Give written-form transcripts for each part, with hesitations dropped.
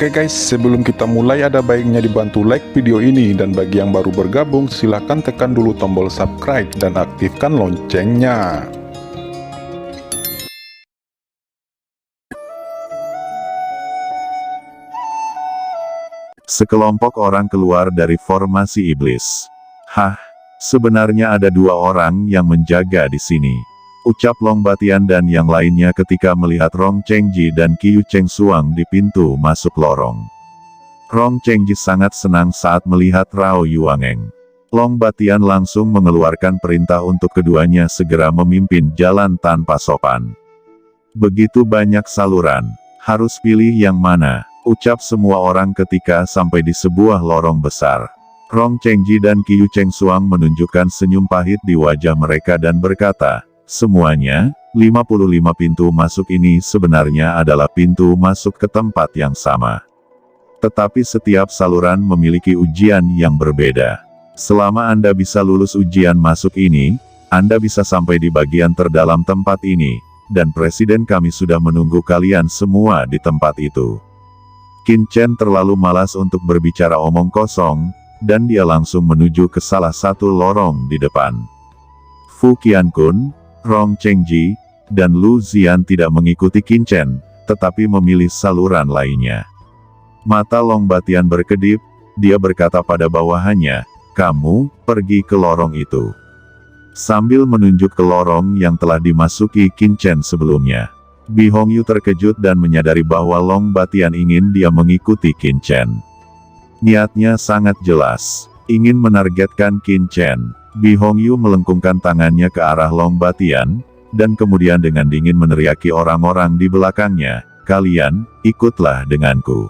Oke guys, sebelum kita mulai ada baiknya dibantu like video ini, dan bagi yang baru bergabung silahkan tekan dulu tombol subscribe dan aktifkan loncengnya. Sekelompok orang keluar dari formasi iblis. Hah, sebenarnya ada dua orang yang menjaga di sini, ucap Long Batian dan yang lainnya ketika melihat Rong Chengji dan Qiu Cheng Suang di pintu masuk lorong. Rong Chengji sangat senang saat melihat Rao Yuangeng. Long Batian langsung mengeluarkan perintah untuk keduanya segera memimpin jalan tanpa sopan. Begitu banyak saluran, harus pilih yang mana, ucap semua orang ketika sampai di sebuah lorong besar. Rong Chengji dan Qiu Cheng Suang menunjukkan senyum pahit di wajah mereka dan berkata, semuanya, 55 pintu masuk ini sebenarnya adalah pintu masuk ke tempat yang sama. Tetapi setiap saluran memiliki ujian yang berbeda. Selama Anda bisa lulus ujian masuk ini, Anda bisa sampai di bagian terdalam tempat ini, dan Presiden kami sudah menunggu kalian semua di tempat itu. Qin Chen terlalu malas untuk berbicara omong kosong, dan dia langsung menuju ke salah satu lorong di depan. Fu Qiankun, Rong Chengji, dan Lu Zian tidak mengikuti Qin Chen, tetapi memilih saluran lainnya. Mata Long Batian berkedip, dia berkata pada bawahannya, kamu, pergi ke lorong itu. Sambil menunjuk ke lorong yang telah dimasuki Qin Chen sebelumnya. Bi Hongyu terkejut dan menyadari bahwa Long Batian ingin dia mengikuti Qin Chen. Niatnya sangat jelas, ingin menargetkan Qin Chen. Bi Hongyu melengkungkan tangannya ke arah Long Batian, dan kemudian dengan dingin meneriaki orang-orang di belakangnya, kalian, ikutlah denganku.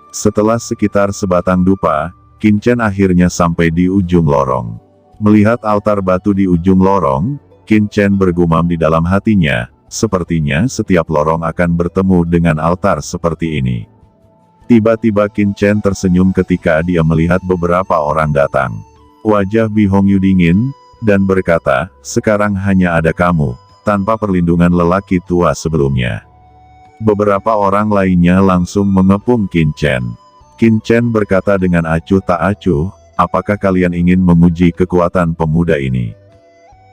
Setelah sekitar sebatang dupa, Qin Chen akhirnya sampai di ujung lorong. Melihat altar batu di ujung lorong, Qin Chen bergumam di dalam hatinya, sepertinya setiap lorong akan bertemu dengan altar seperti ini. Tiba-tiba Qin Chen tersenyum ketika dia melihat beberapa orang datang. Wajah Bi Hongyu dingin, dan berkata, sekarang hanya ada kamu, tanpa perlindungan lelaki tua sebelumnya. Beberapa orang lainnya langsung mengepung Qin Chen. Qin Chen berkata dengan acuh tak acuh, apakah kalian ingin menguji kekuatan pemuda ini?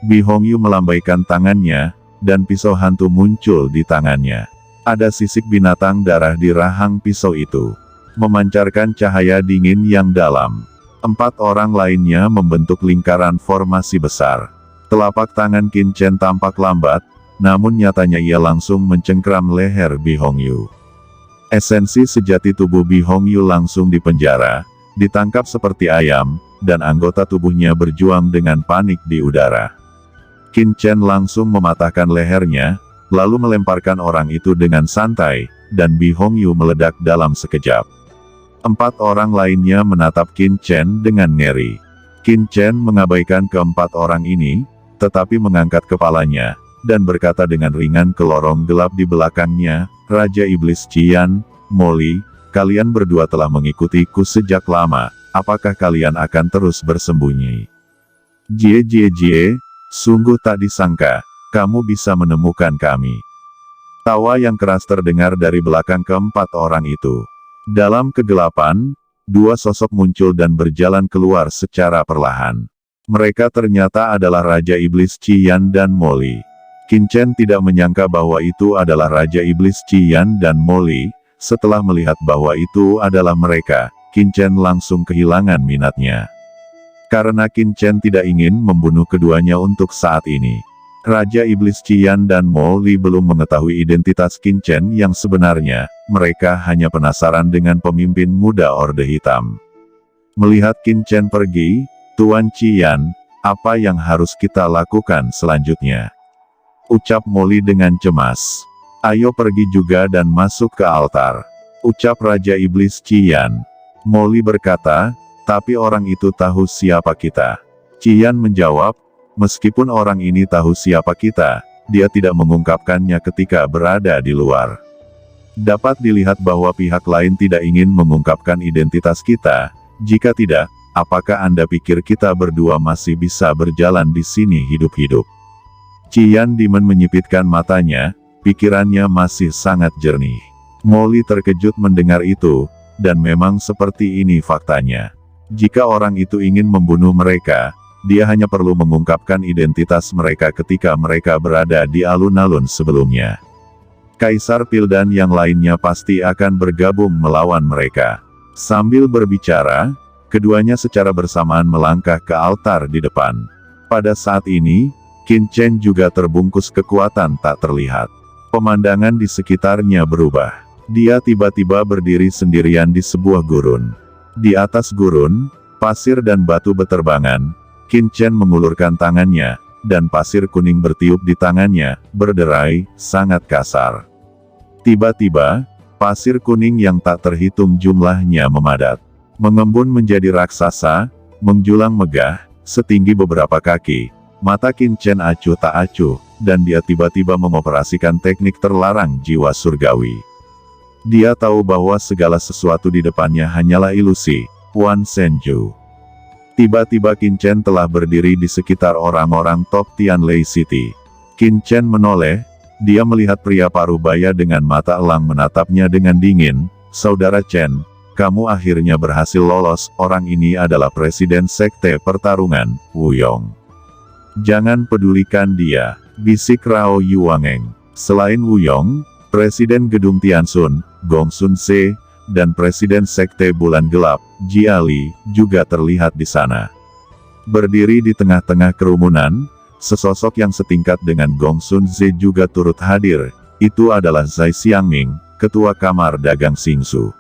Bi Hongyu melambaikan tangannya, dan pisau hantu muncul di tangannya. Ada sisik binatang darah di rahang pisau itu, memancarkan cahaya dingin yang dalam. 4 orang lainnya membentuk lingkaran formasi besar. Telapak tangan Qin Chen tampak lambat, namun nyatanya ia langsung mencengkram leher Bi Hongyu. Esensi sejati tubuh Bi Hongyu langsung dipenjara, ditangkap seperti ayam, dan anggota tubuhnya berjuang dengan panik di udara. Qin Chen langsung mematahkan lehernya, lalu melemparkan orang itu dengan santai, dan Bi Hongyu meledak dalam sekejap. 4 orang lainnya menatap Qin Chen dengan ngeri. Qin Chen mengabaikan ke-4 orang ini, tetapi mengangkat kepalanya, dan berkata dengan ringan ke lorong gelap di belakangnya, Raja Iblis Qian, Molly, kalian berdua telah mengikutiku sejak lama, apakah kalian akan terus bersembunyi? Jie, sungguh tak disangka, kamu bisa menemukan kami. Tawa yang keras terdengar dari belakang ke-4 orang itu. Dalam kegelapan, 2 sosok muncul dan berjalan keluar secara perlahan. Mereka ternyata adalah Raja Iblis Qian dan Molly. Qin Chen tidak menyangka bahwa itu adalah Raja Iblis Qian dan Molly. Setelah melihat bahwa itu adalah mereka, Qin Chen langsung kehilangan minatnya. Karena Qin Chen tidak ingin membunuh keduanya untuk saat ini. Raja Iblis Qian dan Molly belum mengetahui identitas Qin Chen yang sebenarnya, mereka hanya penasaran dengan pemimpin muda Orde Hitam. Melihat Qin Chen pergi, Tuan Qian, apa yang harus kita lakukan selanjutnya? Ucap Molly dengan cemas. Ayo pergi juga dan masuk ke altar, ucap Raja Iblis Qian. Molly berkata, tapi orang itu tahu siapa kita. Qian menjawab, meskipun orang ini tahu siapa kita, dia tidak mengungkapkannya ketika berada di luar. Dapat dilihat bahwa pihak lain tidak ingin mengungkapkan identitas kita. Jika tidak, apakah Anda pikir kita berdua masih bisa berjalan di sini hidup-hidup? Qian Dimen menyipitkan matanya, pikirannya masih sangat jernih. Molly terkejut mendengar itu, dan memang seperti ini faktanya. Jika orang itu ingin membunuh mereka, dia hanya perlu mengungkapkan identitas mereka ketika mereka berada di alun-alun sebelumnya. Kaisar Pil dan yang lainnya pasti akan bergabung melawan mereka. Sambil berbicara, keduanya secara bersamaan melangkah ke altar di depan. Pada saat ini, Qin Chen juga terbungkus kekuatan tak terlihat. Pemandangan di sekitarnya berubah. Dia tiba-tiba berdiri sendirian di sebuah gurun. Di atas gurun, pasir dan batu beterbangan. Qin Chen mengulurkan tangannya, dan pasir kuning bertiup di tangannya, berderai, sangat kasar. Tiba-tiba, pasir kuning yang tak terhitung jumlahnya memadat. Mengembun menjadi raksasa, menjulang megah, setinggi beberapa kaki. Mata Qin Chen acuh tak acuh, dan dia tiba-tiba mengoperasikan teknik terlarang jiwa surgawi. Dia tahu bahwa segala sesuatu di depannya hanyalah ilusi, Wan Senju. Tiba-tiba Qin Chen telah berdiri di sekitar orang-orang top Tianlei City. Qin Chen menoleh, dia melihat pria parubaya dengan mata elang menatapnya dengan dingin. Saudara Chen, kamu akhirnya berhasil lolos, orang ini adalah Presiden Sekte Pertarungan, Wu Yong. Jangan pedulikan dia, bisik Rao Yuangeng. Selain Wu Yong, Presiden Gedung Tiansun, Gong Sun Se, dan Presiden Sekte Bulan Gelap, Jia Li, juga terlihat di sana. Berdiri di tengah-tengah kerumunan, sesosok yang setingkat dengan Gong Sun Se juga turut hadir. Itu adalah Zhai Xiangming, Ketua Kamar Dagang Xingsu.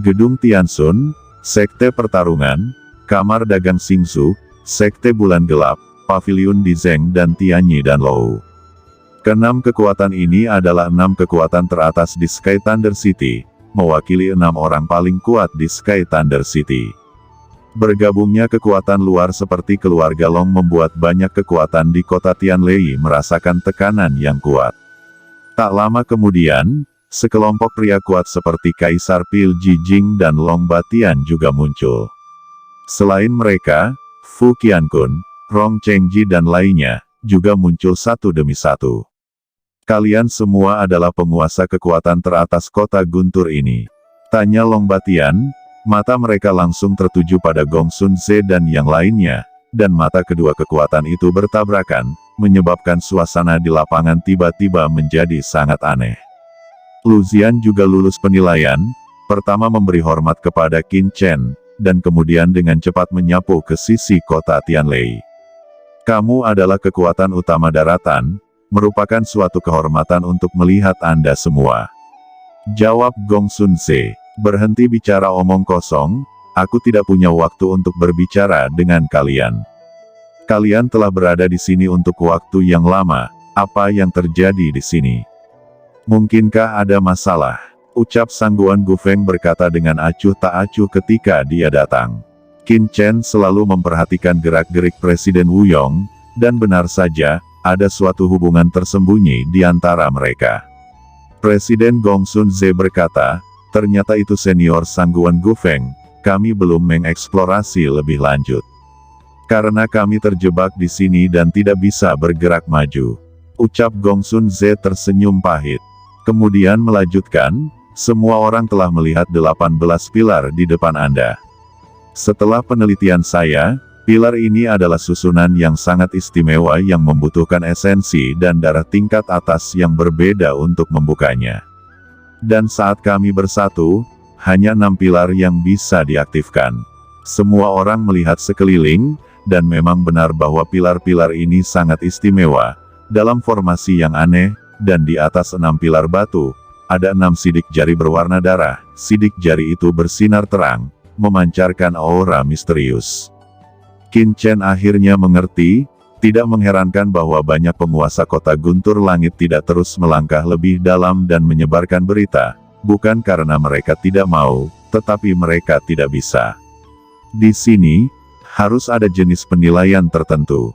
Gedung Tiansun, Sekte Pertarungan, Kamar Dagang Xingsu, Sekte Bulan Gelap, Paviliun di Zheng dan Tianyi dan Lou. Keenam kekuatan ini adalah 6 kekuatan teratas di Sky Thunder City, mewakili 6 orang paling kuat di Sky Thunder City. Bergabungnya kekuatan luar seperti keluarga Long membuat banyak kekuatan di kota Tianlei merasakan tekanan yang kuat. Tak lama kemudian, sekelompok pria kuat seperti Kaisar Pil Jijing dan Long Batian juga muncul. Selain mereka, Fu Qiankun, Rong Chengji dan lainnya, juga muncul satu demi satu. Kalian semua adalah penguasa kekuatan teratas kota Guntur ini. Tanya Long Batian, mata mereka langsung tertuju pada Gong Sun Se dan yang lainnya, dan mata kedua kekuatan itu bertabrakan, menyebabkan suasana di lapangan tiba-tiba menjadi sangat aneh. Lu Zian juga lulus penilaian, pertama memberi hormat kepada Qin Chen, dan kemudian dengan cepat menyapu ke sisi kota Tianlei. Kamu adalah kekuatan utama daratan, merupakan suatu kehormatan untuk melihat Anda semua. Jawab Gong Sun Se, berhenti bicara omong kosong, aku tidak punya waktu untuk berbicara dengan kalian. Kalian telah berada di sini untuk waktu yang lama, apa yang terjadi di sini? Mungkinkah ada masalah? Ucap Sangguan Gufeng berkata dengan acuh tak acuh ketika dia datang. Qin Chen selalu memperhatikan gerak-gerik Presiden Wu Yong, dan benar saja, ada suatu hubungan tersembunyi di antara mereka. Presiden Gong Sun Ze berkata, ternyata itu senior Sangguan Gufeng, kami belum mengeksplorasi lebih lanjut. Karena kami terjebak di sini dan tidak bisa bergerak maju. Ucap Gong Sun Ze tersenyum pahit. Kemudian melanjutkan, semua orang telah melihat 18 pilar di depan Anda. Setelah penelitian saya, pilar ini adalah susunan yang sangat istimewa yang membutuhkan esensi dan darah tingkat atas yang berbeda untuk membukanya. Dan saat kami bersatu, hanya 6 pilar yang bisa diaktifkan. Semua orang melihat sekeliling, dan memang benar bahwa pilar-pilar ini sangat istimewa, dalam formasi yang aneh, dan di atas 6 pilar batu, ada 6 sidik jari berwarna darah, sidik jari itu bersinar terang, memancarkan aura misterius. Qin Chen akhirnya mengerti, tidak mengherankan bahwa banyak penguasa kota Guntur Langit tidak terus melangkah lebih dalam dan menyebarkan berita, bukan karena mereka tidak mau, tetapi mereka tidak bisa. Di sini, harus ada jenis penilaian tertentu.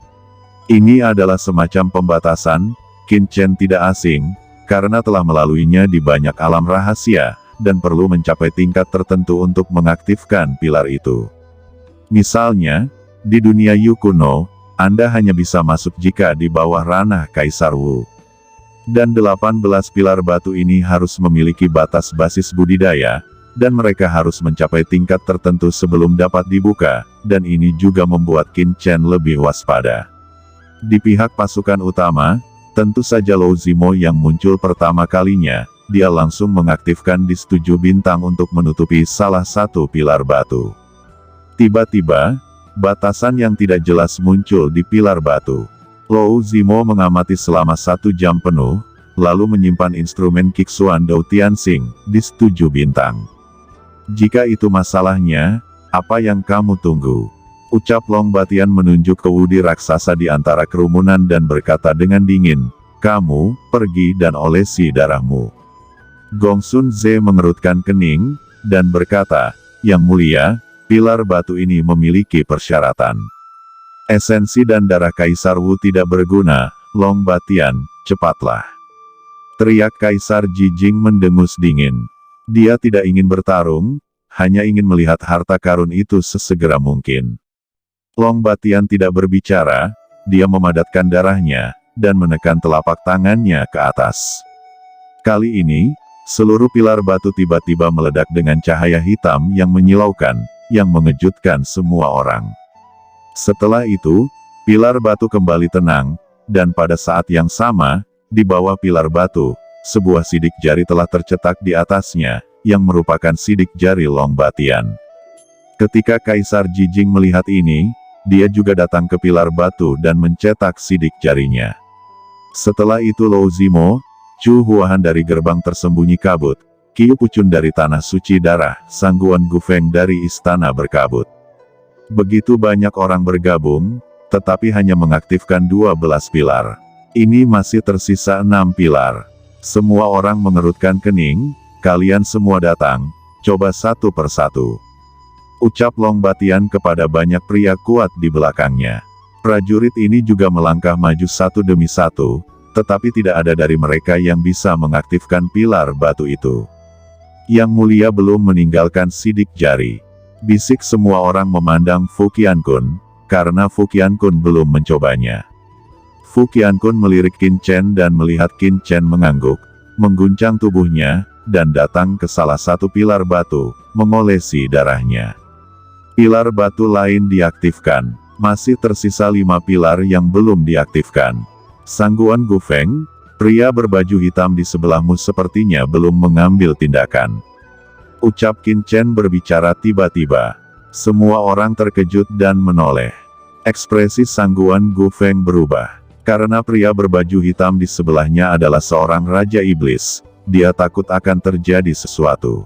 Ini adalah semacam pembatasan, Qin Chen tidak asing, karena telah melaluinya di banyak alam rahasia, dan perlu mencapai tingkat tertentu untuk mengaktifkan pilar itu. Misalnya, di dunia Yu kuno, Anda hanya bisa masuk jika di bawah ranah Kaisar Wu. Dan 18 pilar batu ini harus memiliki batas basis budidaya, dan mereka harus mencapai tingkat tertentu sebelum dapat dibuka, dan ini juga membuat Qin Chen lebih waspada. Di pihak pasukan utama, tentu saja Lou Zimo yang muncul pertama kalinya, dia langsung mengaktifkan dis 7 bintang untuk menutupi salah satu pilar batu. Tiba-tiba, batasan yang tidak jelas muncul di pilar batu. Lou Zimo mengamati selama 1 jam penuh, lalu menyimpan instrumen Qixuan Dou Tianxing, dis 7 bintang. Jika itu masalahnya, apa yang kamu tunggu? Ucap Long Batian menunjuk ke Wudi raksasa di antara kerumunan dan berkata dengan dingin, kamu, pergi dan olesi darahmu. Gong Sun Ze mengerutkan kening, dan berkata, Yang mulia, pilar batu ini memiliki persyaratan. Esensi dan darah Kaisar Wu tidak berguna, Long Batian, cepatlah. Teriak Kaisar Jijing mendengus dingin. Dia tidak ingin bertarung, hanya ingin melihat harta karun itu sesegera mungkin. Long Batian tidak berbicara, dia memadatkan darahnya, dan menekan telapak tangannya ke atas. Kali ini, seluruh pilar batu tiba-tiba meledak dengan cahaya hitam yang menyilaukan, yang mengejutkan semua orang. Setelah itu, pilar batu kembali tenang, dan pada saat yang sama, di bawah pilar batu, sebuah sidik jari telah tercetak di atasnya, yang merupakan sidik jari Long Batian. Ketika Kaisar Jijing melihat ini, dia juga datang ke pilar batu dan mencetak sidik jarinya. Setelah itu Lou Zimo, Chu Huahan dari gerbang tersembunyi kabut, Qiu Pucun dari tanah suci darah, Sangguan Gufeng dari istana berkabut. Begitu banyak orang bergabung, tetapi hanya mengaktifkan 12 pilar. Ini masih tersisa 6 pilar. Semua orang mengerutkan kening, kalian semua datang, coba satu persatu. Ucap Long Batian kepada banyak pria kuat di belakangnya. Prajurit ini juga melangkah maju satu demi satu, tetapi tidak ada dari mereka yang bisa mengaktifkan pilar batu itu. Yang mulia belum meninggalkan sidik jari. Bisik semua orang memandang Fu Qiankun, karena Fu Qiankun belum mencobanya. Fu Qiankun melirik Qin Chen dan melihat Qin Chen mengangguk, mengguncang tubuhnya, dan datang ke salah satu pilar batu, mengolesi darahnya. Pilar batu lain diaktifkan, masih tersisa 5 pilar yang belum diaktifkan. Sangguan Gufeng, pria berbaju hitam di sebelahmu sepertinya belum mengambil tindakan. Ucap Qin Chen berbicara tiba-tiba. Semua orang terkejut dan menoleh. Ekspresi Sangguan Gufeng berubah. Karena pria berbaju hitam di sebelahnya adalah seorang Raja Iblis, dia takut akan terjadi sesuatu.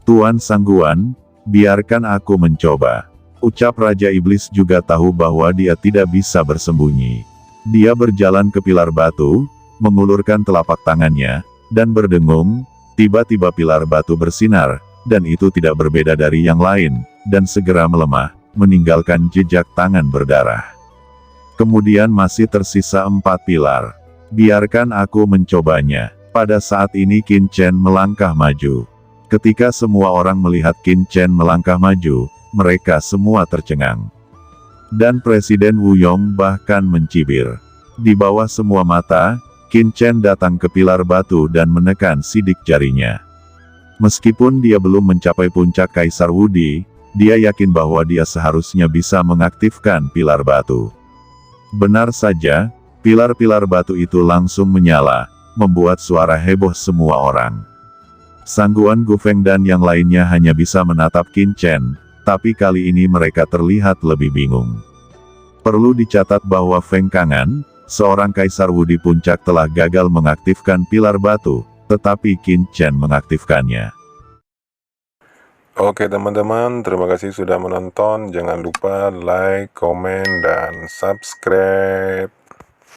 Tuan Sangguan, biarkan aku mencoba. Ucap Raja Iblis juga tahu bahwa dia tidak bisa bersembunyi. Dia berjalan ke pilar batu, mengulurkan telapak tangannya, dan berdengung, tiba-tiba pilar batu bersinar, dan itu tidak berbeda dari yang lain, dan segera melemah, meninggalkan jejak tangan berdarah. Kemudian masih tersisa 4 pilar. Biarkan aku mencobanya. Pada saat ini Qin Chen melangkah maju. Ketika semua orang melihat Qin Chen melangkah maju, mereka semua tercengang. Dan Presiden Wu Yong bahkan mencibir. Di bawah semua mata, Qin Chen datang ke pilar batu dan menekan sidik jarinya. Meskipun dia belum mencapai puncak Kaisar Wudi, dia yakin bahwa dia seharusnya bisa mengaktifkan pilar batu. Benar saja, pilar-pilar batu itu langsung menyala, membuat suara heboh semua orang. Sangguan Gufeng dan yang lainnya hanya bisa menatap Qin Chen, tapi kali ini mereka terlihat lebih bingung. Perlu dicatat bahwa Feng Kangan, seorang Kaisar Wu di puncak telah gagal mengaktifkan pilar batu, tetapi Qin Chen mengaktifkannya. Oke teman-teman, terima kasih sudah menonton. Jangan lupa like, komen, dan subscribe.